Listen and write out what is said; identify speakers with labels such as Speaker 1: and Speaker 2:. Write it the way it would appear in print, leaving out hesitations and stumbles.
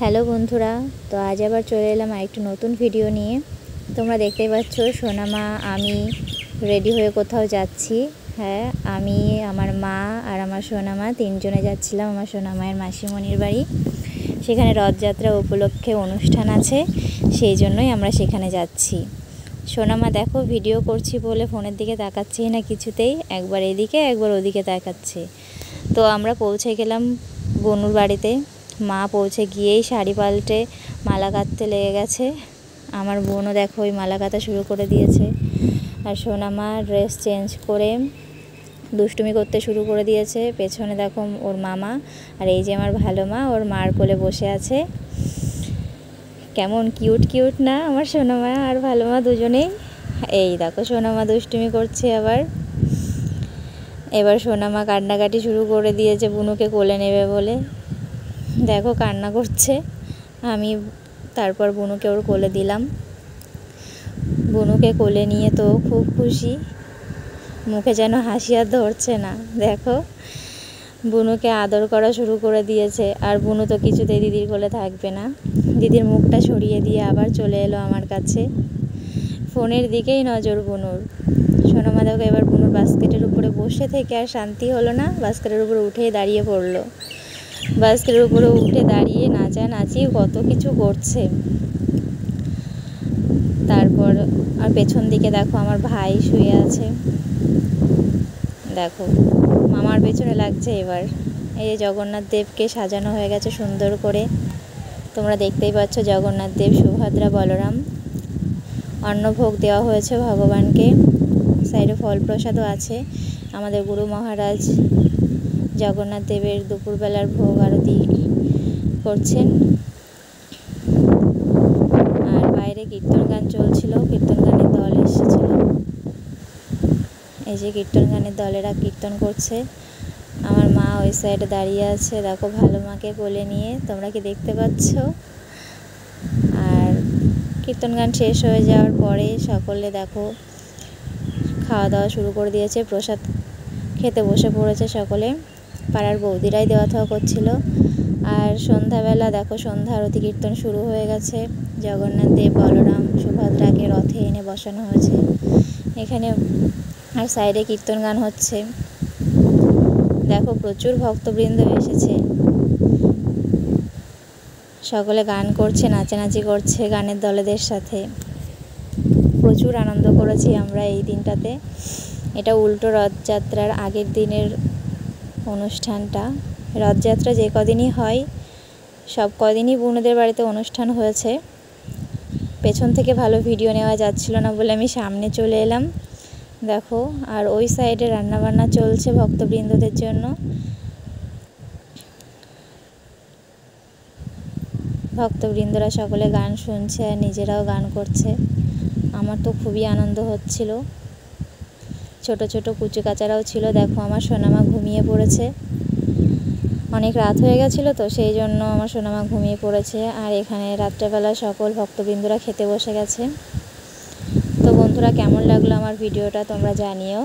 Speaker 1: Hello বন্ধুরা, তো আজ আবার চলে এলাম আরেকটু নতুন ভিডিও নিয়ে। তোমরা দেখতেই পাচ্ছ সোনামা আমি রেডি হয়ে কোথাও যাচ্ছি। হ্যাঁ, আমি, আমার মা আর আমার সোনামা তিনজনে যাচ্ছিলাম আমার সোনামায়ের মাসিমণির বাড়ি। সেখানে রথযাত্রা উপলক্ষে অনুষ্ঠান আছে, সেই জন্যই আমরা সেখানে যাচ্ছি। সোনামা দেখো ভিডিও করছি বলে ফোনের দিকে তাকাচ্ছেই না কিছুতেই, একবার এদিকে একবার ওদিকে তাকাচ্ছে। তো আমরা পৌঁছে গেলাম বনুর বাড়িতে। মা পৌঁছে গিয়েই শাড়ি পাল্টে মালা কাটতে লেগে গেছে। আমার বোনও দেখো ওই মালা কাটা শুরু করে দিয়েছে। আর সোনামা ড্রেস চেঞ্জ করে দুষ্টুমি করতে শুরু করে দিয়েছে। পেছনে দেখো ওর মামা, আর এই যে আমার ভালো মা ওর মার কোলে বসে আছে। কেমন কিউট কিউট না আমার সোনামা আর ভালো মা দুজনেই। এই দেখো সোনামা দুষ্টুমি করছে এবার সোনামা কান্নাকাটি শুরু করে দিয়েছে বুনুকে কোলে নেবে বলে। দেখো কান্না করছে। আমি তারপর বুনুকে ওর কোলে দিলাম। বুনুকে কোলে নিয়ে তো খুব খুশি, মুখে যেন হাসি আর ধরছে না। দেখো বুনুকে আদর করা শুরু করে দিয়েছে। আর বুনু তো কিছুতেই দিদির কোলে থাকবে না, দিদির মুখটা সরিয়ে দিয়ে আবার চলে এলো আমার কাছে। ফোনের দিকেই নজর বুনুর। সোনামা দেখো এবার বুনুর বাস্কেটের উপরে বসে থেকে আর শান্তি হলো না, বাস্কেটের উপরে উঠেই দাঁড়িয়ে পড়লো। বাস্কেটের উপরে উঠে দাঁড়িয়ে নাচানাচি কত কিছু করছে। তারপর আর পেছন দিকে দেখো আমার ভাই শুয়ে আছে। দেখো মামার পেছনে লাগছে। এবার এই যে জগন্নাথ দেবকে সাজানো হয়ে গেছে সুন্দর করে। তোমরা দেখতেই পাচ্ছ জগন্নাথ দেব, সুভদ্রা, বলরাম। অন্নভোগ দেওয়া হয়েছে ভগবানকে। সাইডে ফল প্রসাদও আছে। আমাদের গুরু মহারাজ জগন্নাথ দেবের দুপুরবেলার ভোগ আরতি করছেন। আর বাইরে কীর্তন গান চলছিল, কীর্তন গানের দল এসেছিল। এই যে কীর্তন গানের দলেরা কীর্তন করছে। আমার মা ওই সাইডে দাঁড়িয়ে আছে, দেখো ভালো মাকে কোলে নিয়ে। তোমরা কি দেখতে পাচ্ছ? আর কীর্তন গান শেষ হয়ে যাওয়ার পরে সকলে দেখো খাওয়া দাওয়া শুরু করে দিয়েছে, প্রসাদ খেতে বসে পড়েছে সকলে। পাড়ার বৌদিরাই দেওয়া থাওয়া করছিল। আর সন্ধ্যাবেলা দেখো সন্ধ্যা আরতি কীর্তন শুরু হয়ে গেছে। জগন্নাথ দেব, বলরাম, সুভদ্রাকে রথে এনে বসানো হয়েছে এখানে। আর সাইডে কীর্তন গান হচ্ছে। দেখো প্রচুর ভক্তবৃন্দ এসেছে, সকলে গান করছে, নাচানাচি করছে গানের দলেদের সাথে। প্রচুর আনন্দ করেছি আমরা এই দিনটাতে। এটা উল্টো রথযাত্রার আগের দিনের অনুষ্ঠানটা। রথযাত্রা যে কদিনই হয় সব কদিনই বোনদের বাড়িতে অনুষ্ঠান হয়েছে। পেছন থেকে ভালো ভিডিও নেওয়া যাচ্ছিল না বলে আমি সামনে চলে এলাম। দেখো আর ওই সাইডে রান্নাবান্না চলছে ভক্তবৃন্দদের জন্য। ভক্তবৃন্দরা সকলে গান শুনছে আর নিজেরাও গান করছে। আমার তো খুবই আনন্দ হচ্ছিল। ছোট ছোট কুচু কাচারাও ছিল। দেখো আমার সোনামা ঘুমিয়ে পড়েছে। অনেক রাত হয়ে গেছিলো তো সেই জন্য আমার সোনামা ঘুমিয়ে পড়েছে। আর এখানে রাত্রেবেলা সকল ভক্তবৃন্দরা খেতে বসে গেছে। তো বন্ধুরা কেমন লাগলো আমার ভিডিওটা তোমরা জানিও।